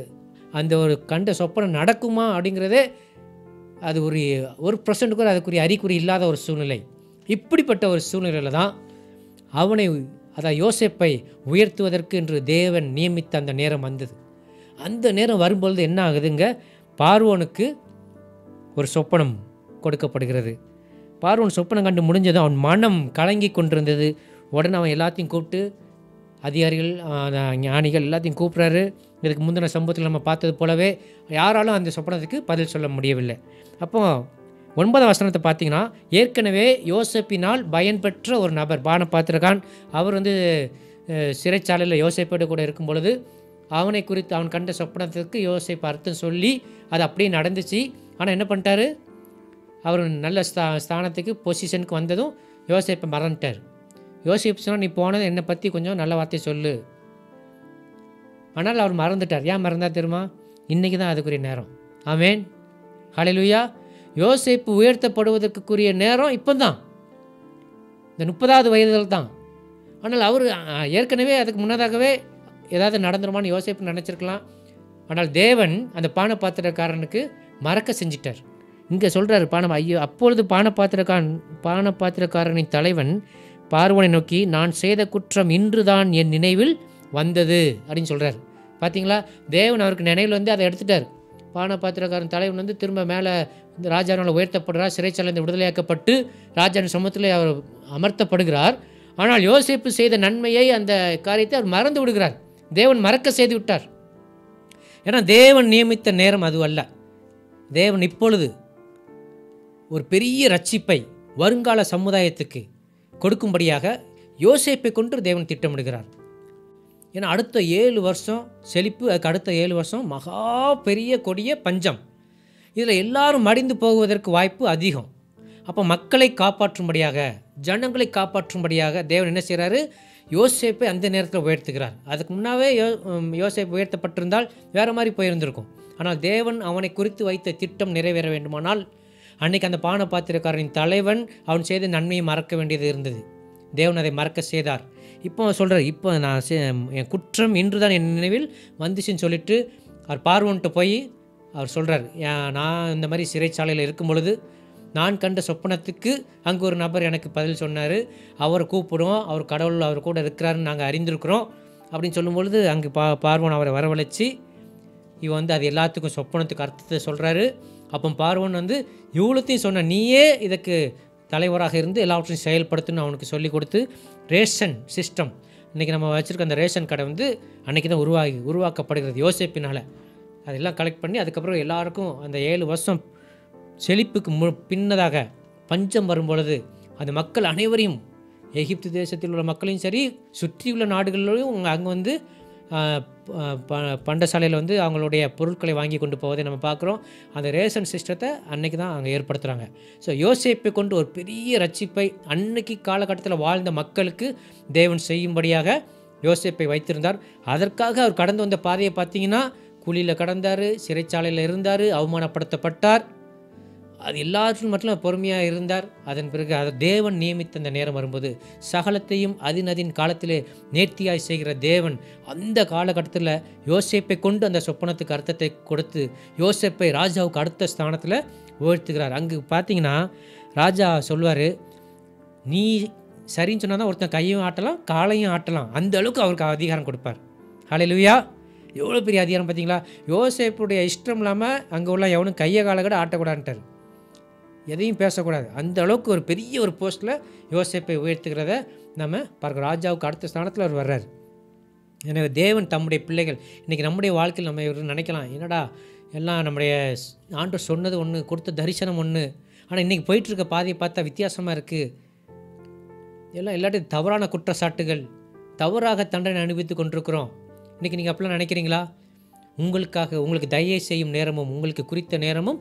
அந்த ஒரு கண்ட சொப்பனம் நடக்குமா அப்படிங்கிறதே அது ஒரு 1% கூட அதுக்குரிய அறிகுறி இல்லாத ஒரு சூழ்நிலை. இப்படிப்பட்ட ஒரு சூழ்நிலையில் தான் அவனை, அதாவது யோசேப்பை உயர்த்துவதற்கு என்று தேவன் நியமித்த அந்த நேரம் வந்தது. அந்த நேரம் வரும்பொழுது என்ன ஆகுதுங்க? பார்வோனுக்கு ஒரு சொப்பனம் கொடுக்கப்படுகிறது. பார்வோன் சொப்பனம் கண்டு முடிஞ்சதும் அவன் மனம் கலங்கி கொண்டிருந்தது. உடனே அவன் எல்லாத்தையும் கூப்பிட்டு, அதிகாரிகள், ஞானிகள் எல்லாத்தையும் கூப்பிட்றாரு. இதுக்கு முந்தின சம்பவத்தில் நம்ம பார்த்தது போலவே யாராலும் அந்த சொப்பனத்துக்கு பதில் சொல்ல முடியவில்லை. அப்போ 9ஆம் வசனத்தை பார்த்தீங்கன்னா, ஏற்கனவே யோசேப்பினால் பயன்பெற்ற ஒரு நபர் பானபாத்திரகான், அவர் சிறைச்சாலையில் யோசேப்போடு கூட இருக்கும் பொழுது அவனை குறித்து அவன் கண்ட சொப்பனத்துக்கு யோசேப்பு அர்த்தம் சொல்லி அது அப்படியே நடந்துச்சு. ஆனால் என்ன பண்ணிட்டாரு? அவர் நல்ல ஸ்தானத்துக்கு பொசிஷனுக்கு வந்ததும் யோசேப்பை மறந்துட்டார். யோசேப்பு சொன்னால், நீ போனது என்னை பற்றி கொஞ்சம் நல்ல வார்த்தை சொல்லு. ஆனால் அவர் மறந்துட்டார். ஏன் மறந்தா தெரியுமா? இன்றைக்கி தான் அதுக்குரிய நேரம். ஆமென், ஹல்லேலூயா. யோசேப்பு உயர்த்தப்படுவதற்குரிய நேரம் இப்போ தான், இந்த 30வது வயதில் தான். ஆனால் அவர் ஏற்கனவே அதுக்கு முன்னதாகவே ஏதாவது நடந்துருமான்னு யோசேப்பு நினச்சிருக்கலாம். ஆனால் தேவன் அந்த பானபாத்திரக்காரனுக்கு மறக்க செஞ்சிட்டார். இங்கே சொல்கிறார் ஐயோ, அப்பொழுது பானபாத்திரக்காரனின் தலைவன் பார்வோனை நோக்கி, நான் செய்த குற்றம் இன்று தான் என் நினைவில் வந்தது அப்படின்னு சொல்கிறார். பார்த்தீங்களா? தேவன் அவருக்கு நினைவில் அதை எடுத்துட்டார். பானபாத்திரக்காரன் தலைவன் திரும்ப மேலே ராஜாவால் உயர்த்தப்படுறார். சிறைச்சாலைந்து விடுதலையாக்கப்பட்டு ராஜாவின் சமூகத்தில் அவர் அமர்த்தப்படுகிறார். ஆனால் யோசேப்பு செய்த நன்மையை, அந்த காரியத்தை அவர் மறந்து விடுகிறார். தேவன் மறக்க செய்து விட்டார். ஏன்னா தேவன் நியமித்த நேரம் அது அல்ல. தேவன் இப்பொழுது ஒரு பெரிய ரட்சிப்பை வருங்கால சமுதாயத்துக்கு கொடுக்கும்படியாக யோசேப்பை கொண்டு தேவன் திட்டமிடுகிறார். ஏன்னா அடுத்த 7 வருஷம் செழிப்பு, அதுக்கு அடுத்த 7 வருஷம் மகா பெரிய கொடிய பஞ்சம். இதில் எல்லாரும் மடிந்து போகுவதற்கு வாய்ப்பு அதிகம். அப்போ மக்களை காப்பாற்றும்படியாக, ஜனங்களை காப்பாற்றும்படியாக தேவன் என்ன செய்கிறாரு? யோசேப்பை அந்த நேரத்தில் உயர்த்துகிறார். அதுக்கு முன்னாவே யோசேப்பு உயர்த்தப்பட்டிருந்தால் வேறு மாதிரி போயிருந்திருக்கும். ஆனால் தேவன் அவனை குறித்து வைத்த திட்டம் நிறைவேற வேண்டுமானால் அன்றைக்கி அந்த பானபாத்திரக்காரனின் தலைவன் அவன் செய்த நன்மையை மறக்க வேண்டியது இருந்தது. தேவன் அதை மறக்க செய்தார். இப்போ சொல்கிறார், இப்போ நான் என் குற்றம் இன்று தான் என் நினைவில் வந்துச்சுன்னு சொல்லிட்டு அவர் பார்வோன்ட்டு போய் அவர் சொல்கிறார், நான் இந்த மாதிரி சிறைச்சாலையில் இருக்கும் பொழுது நான் கண்ட சொப்பனத்துக்கு அங்கே ஒரு நபர் எனக்கு பதில் சொன்னார். அவரை கூப்பிடுவோம், அவர் கடவுள் அவர் கூட இருக்கிறாருன்னு நாங்கள் அறிந்திருக்கிறோம் அப்படின்னு சொல்லும்பொழுது அங்கே பார்வோன் அவரை வரவழைச்சி இவன் அது எல்லாத்துக்கும் சொப்பனத்துக்கு அர்த்தத்தை சொல்கிறாரு. அப்போ பார்வோன் இவ்வளோத்தையும் சொன்ன, நீயே இதுக்கு தலைவராக இருந்து எல்லாவற்றையும் செயல்படுத்தணும்னு அவனுக்கு சொல்லி கொடுத்து ரேஷன் சிஸ்டம், இன்றைக்கி நம்ம வச்சுருக்க அந்த ரேஷன் கடை அன்றைக்கி தான் உருவாக்கப்படுகிறது யோசேப்பினால். அதெல்லாம் கலெக்ட் பண்ணி அதுக்கப்புறம் எல்லாருக்கும் அந்த 7 வருஷம் செழிப்புக்கு பின்னதாக பஞ்சம் வரும்பொழுது அந்த மக்கள் அனைவரையும், எகிப்து தேசத்தில் உள்ள மக்களையும் சரி, சுற்றியுள்ள நாடுகளிலும் அங்கே வந்து பண்டசாலையில் வந்து அவங்களுடைய பொருட்களை வாங்கி கொண்டு போவதை நம்ம பார்க்குறோம். அந்த ரேஷன் சிஸ்டத்தை அன்னைக்கு தான் அங்கே ஏற்படுத்துகிறாங்க. ஸோ யோசேப்பை கொண்டு ஒரு பெரிய ரட்சிப்பை அன்னைக்கு காலகட்டத்தில் வாழ்ந்த மக்களுக்கு தேவன் செய்யும்படியாக யோசேப்பை வைத்திருந்தார். அதற்காக அவர் கடந்து வந்த பாதையை பார்த்தீங்கன்னா, குழியில் கடந்தார், சிறைச்சாலையில் இருந்தார், அவமானப்படுத்தப்பட்டார். அது எல்லாற்றும் மட்டும் பொறுமையாக இருந்தார். அதன் பிறகு அதை தேவன் நியமித்த அந்த நேரம் வரும்போது சகலத்தையும் அதின் காலத்திலே நேர்த்தியாய் செய்கிற தேவன் அந்த காலகட்டத்தில் யோசேப்பை கொண்டு அந்த சொப்பனத்துக்கு அர்த்தத்தை கொடுத்து யோசேப்பை ராஜாவுக்கு அடுத்த ஸ்தானத்தில் உயர்த்துகிறார். அங்கு பார்த்தீங்கன்னா ராஜா சொல்வார், நீ சரின்னு சொன்னால் தான் ஒருத்தன் கையும் ஆட்டலாம் காலையும் ஆட்டலாம், அந்த அளவுக்கு அவருக்கு அதிகாரம் கொடுப்பார். ஹல்லேலூயா! எவ்வளோ பெரிய அதிகாரம் பார்த்தீங்களா? யோசேப்புடைய இஷ்டம் இல்லாமல் அங்கே உள்ள எவனும் கையை காலை கூட ஆட்டக்கூடாதுன்ட்டார், எதையும் பேசக்கூடாது. அந்த அளவுக்கு ஒரு பெரிய ஒரு போஸ்ட்டில் யோசேப்பை உயர்த்துகிறத நம்ம பார்க்குறோம். ராஜாவுக்கு அடுத்த ஸ்தானத்தில் அவர் வர்றார். எனவே தேவன் தம்முடைய பிள்ளைகள், இன்றைக்கி நம்முடைய வாழ்க்கையில் நம்ம நினைக்கலாம், என்னடா எல்லாம் நம்முடைய ஆண்டவர் சொன்னது ஒன்று, கொடுத்த தரிசனம் ஒன்று, ஆனால் இன்றைக்கி போயிட்டுருக்க பாதையை பார்த்தா வித்தியாசமாக இருக்குது, எல்லாம் எல்லாத்தையும் தவறான குற்றச்சாட்டுகள், தவறாக தண்டனை அனுபவித்து கொண்டிருக்கிறோம். இன்றைக்கி நீங்கள் அப்படிலாம் நினைக்கிறீங்களா? உங்களுக்கு தயை செய்யும் நேரமும் உங்களுக்கு குறித்த நேரமும்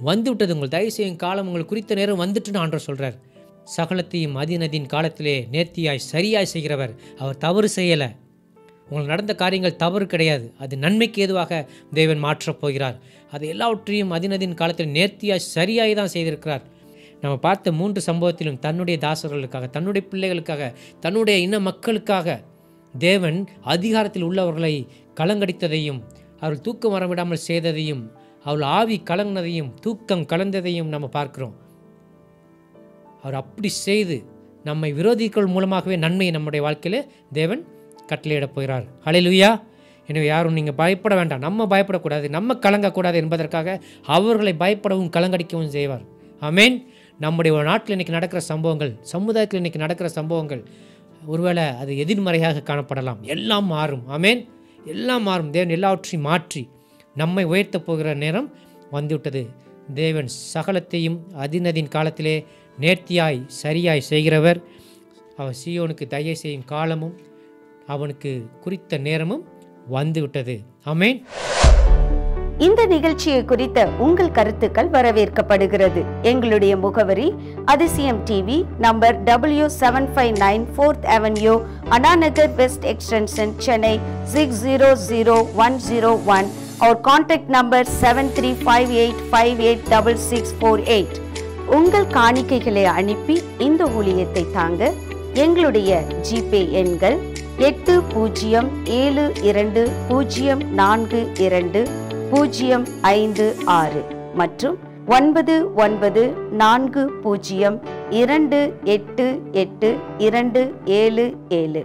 வந்து விட்டது. உங்கள் தயை செய்யும் காலம் உங்களுக்கு குறித்த நேரம் வந்துட்டுன்னு ஆண்டவர் சொல்கிறார். சகலத்தையும் அதின் காலத்திலே நேர்த்தியாய் சரியாய் செய்கிறவர். அவர் தவறு செய்யலை. உங்களுக்கு நடந்த காரியங்கள் தவறு கிடையாது, அது நன்மைக்கு ஏதுவாக தேவன் மாற்றப் போகிறார். அது எல்லாவற்றையும் அதின் காலத்தில் நேர்த்தியாய் சரியாய் தான் செய்திருக்கிறார். நம்ம பார்த்த 3 சம்பவத்திலும் தன்னுடைய தாசர்களுக்காக, தன்னுடைய பிள்ளைகளுக்காக, தன்னுடைய இன மக்களுக்காக தேவன் அதிகாரத்தில் உள்ளவர்களை கலங்கடித்ததையும், அவர்கள் தூக்கம் வரவிடாமல் செய்ததையும், அவள் ஆவி கலங்கினதையும், தூக்கம் கலந்ததையும் நம்ம பார்க்கிறோம். அவர் அப்படி செய்து நம்மை விரோதிகள் மூலமாகவே நன்மையை நம்முடைய வாழ்க்கையில் தேவன் கட்டளையிட போகிறார். ஹல்லேலூயா! எனவே யாரும் நீங்கள் பயப்பட வேண்டாம், நம்ம பயப்படக்கூடாது, நம்ம கலங்கக்கூடாது என்பதற்காக அவர்களை பயப்படவும் கலங்கடிக்கவும் செய்வார். ஆமேன். நம்முடைய நாட்டில் இன்றைக்கி நடக்கிற சம்பவங்கள், சமுதாயத்தில் இன்றைக்கி நடக்கிற சம்பவங்கள் ஒருவேளை அது எதிர்மறையாக காணப்படலாம். எல்லாம் மாறும். ஆமேன். எல்லாம் மாறும். தேவன் எல்லாவற்றையும் மாற்றி நம்மை உயர்த்தப் போகிற நேரம் வந்துவிட்டது. தேவன் சகலத்தையும் அதின் காலத்திலே நேர்த்தியாய் சரியாய் செய்கிறவர். அவர் சீயோனுக்கு தயை செய்யும் காலமும் அவனுக்கு குறித்த நேரமும் வந்துவிட்டது. ஆமேன். இந்த நிகழ்ச்சியை குறித்த உங்கள் கருத்துக்கள் வரவேற்கப்படுகிறது. எங்களுடைய முகவரி Athisayam TV, number W759 4th Avenue, Annanagar west extension, Chennai 600101. Our contact number 7358586648. உங்கள் காணிக்கைகளை அனுப்பி இந்த ஊழியத்தை தாங்க எங்களுடைய ஜிபே எண்கள் 8020420556 மற்றும் 9940288277.